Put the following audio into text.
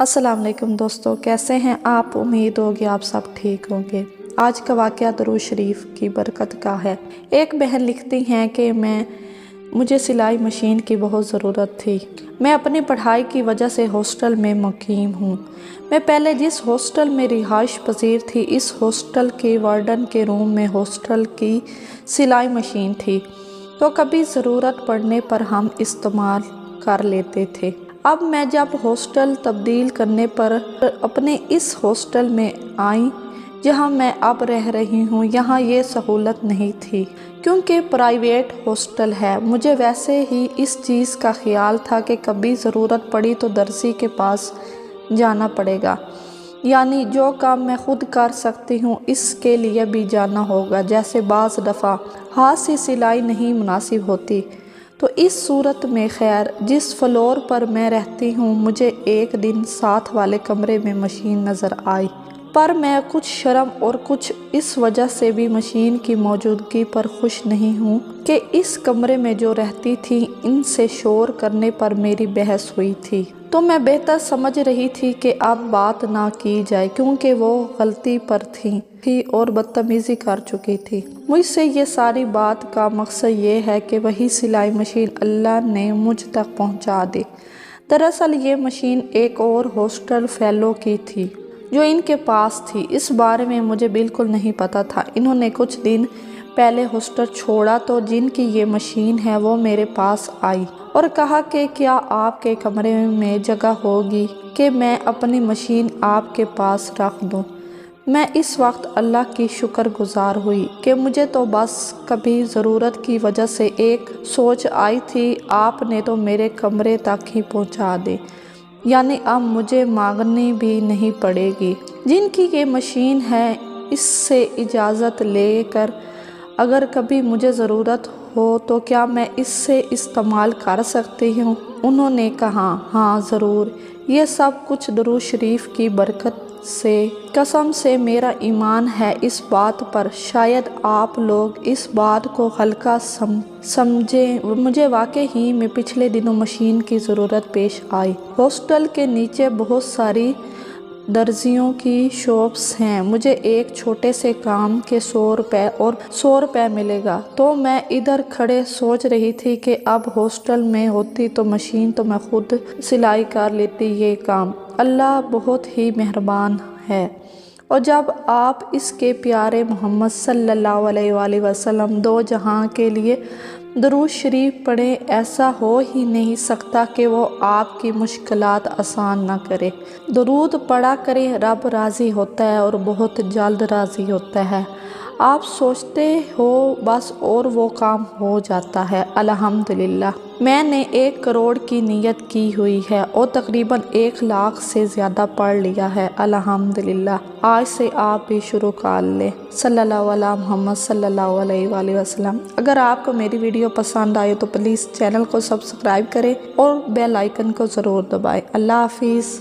السلام علیکم دوستو، کیسے ہیں آپ؟ امید ہوگی آپ سب ٹھیک ہوں گے۔ آج کا واقعہ درود شریف کی برکت کا ہے۔ ایک بہن لکھتی ہیں کہ مجھے سلائی مشین کی بہت ضرورت تھی۔ میں اپنی پڑھائی کی وجہ سے ہاسٹل میں مقیم ہوں۔ میں پہلے جس ہاسٹل میں رہائش پذیر تھی، اس ہاسٹل کے وارڈن کے روم میں ہاسٹل کی سلائی مشین تھی، تو کبھی ضرورت پڑنے پر ہم استعمال کر لیتے تھے۔ اب میں جب ہاسٹل تبدیل کرنے پر اپنے اس ہاسٹل میں آئی جہاں میں اب رہ رہی ہوں، یہاں یہ سہولت نہیں تھی کیونکہ پرائیویٹ ہاسٹل ہے۔ مجھے ویسے ہی اس چیز کا خیال تھا کہ کبھی ضرورت پڑی تو درزی کے پاس جانا پڑے گا، یعنی جو کام میں خود کر سکتی ہوں اس کے لیے بھی جانا ہوگا، جیسے بعض دفعہ ہاتھ سے سلائی نہیں مناسب ہوتی۔ تو اس صورت میں خیر، جس فلور پر میں رہتی ہوں، مجھے ایک دن ساتھ والے کمرے میں مشین نظر آئی، پر میں کچھ شرم اور کچھ اس وجہ سے بھی مشین کی موجودگی پر خوش نہیں ہوں کہ اس کمرے میں جو رہتی تھی ان سے شور کرنے پر میری بحث ہوئی تھی، تو میں بہتر سمجھ رہی تھی کہ اب بات نہ کی جائے کیونکہ وہ غلطی پر تھی اور بدتمیزی کر چکی تھی۔ مجھ سے یہ ساری بات کا مقصد یہ ہے کہ وہی سلائی مشین اللہ نے مجھ تک پہنچا دی۔ دراصل یہ مشین ایک اور ہاسٹل فیلو کی تھی جو ان کے پاس تھی۔ اس بارے میں مجھے بالکل نہیں پتا تھا۔ انہوں نے کچھ دن پہلے ہاسٹل چھوڑا تو جن کی یہ مشین ہے وہ میرے پاس آئی اور کہا کہ کیا آپ کے کمرے میں جگہ ہوگی کہ میں اپنی مشین آپ کے پاس رکھ دوں۔ میں اس وقت اللہ کی شکر گزار ہوئی کہ مجھے تو بس کبھی ضرورت کی وجہ سے ایک سوچ آئی تھی، آپ نے تو میرے کمرے تک ہی پہنچا دی، یعنی اب مجھے مانگنی بھی نہیں پڑے گی۔ جن کی یہ مشین ہے اس سے اجازت لے کر اگر کبھی مجھے ضرورت ہو تو کیا میں اس سے استعمال کر سکتی ہوں؟ انہوں نے کہا ہاں ضرور، یہ سب کچھ درود شریف کی برکت سے، قسم سے میرا ایمان ہے اس بات پر، شاید آپ لوگ اس بات کو ہلکا سمجھیں، مجھے واقعی ہی میں پچھلے دنوں مشین کی ضرورت پیش آئی۔ ہاسٹل کے نیچے بہت ساری درزیوں کی شاپس ہیں، مجھے ایک چھوٹے سے کام کے 100 روپے ملے گا۔ تو میں ادھر کھڑے سوچ رہی تھی کہ اب ہاسٹل میں ہوتی تو مشین تو میں خود سلائی کر لیتی۔ یہ کام اللہ بہت ہی مہربان ہے، اور جب آپ اس کے پیارے محمد صلی اللہ علیہ وآلہ وسلم دو جہاں کے لیے درود شریف پڑھیں، ایسا ہو ہی نہیں سکتا کہ وہ آپ کی مشکلات آسان نہ کرے۔ درود پڑھا کریں، رب راضی ہوتا ہے اور بہت جلد راضی ہوتا ہے۔ آپ سوچتے ہو بس اور وہ کام ہو جاتا ہے۔ الحمدللہ میں نے 1 کروڑ کی نیت کی ہوئی ہے اور تقریباً 1 لاکھ سے زیادہ پڑھ لیا ہے۔ الحمدللہ آج سے آپ بھی شروع کر لیں۔ صلی اللہ علیہ محمد صلی اللہ علیہ وآلہ وسلم۔ اگر آپ کو میری ویڈیو پسند آئے تو پلیز چینل کو سبسکرائب کریں اور بیل آئیکن کو ضرور دبائیں۔ اللہ حافظ۔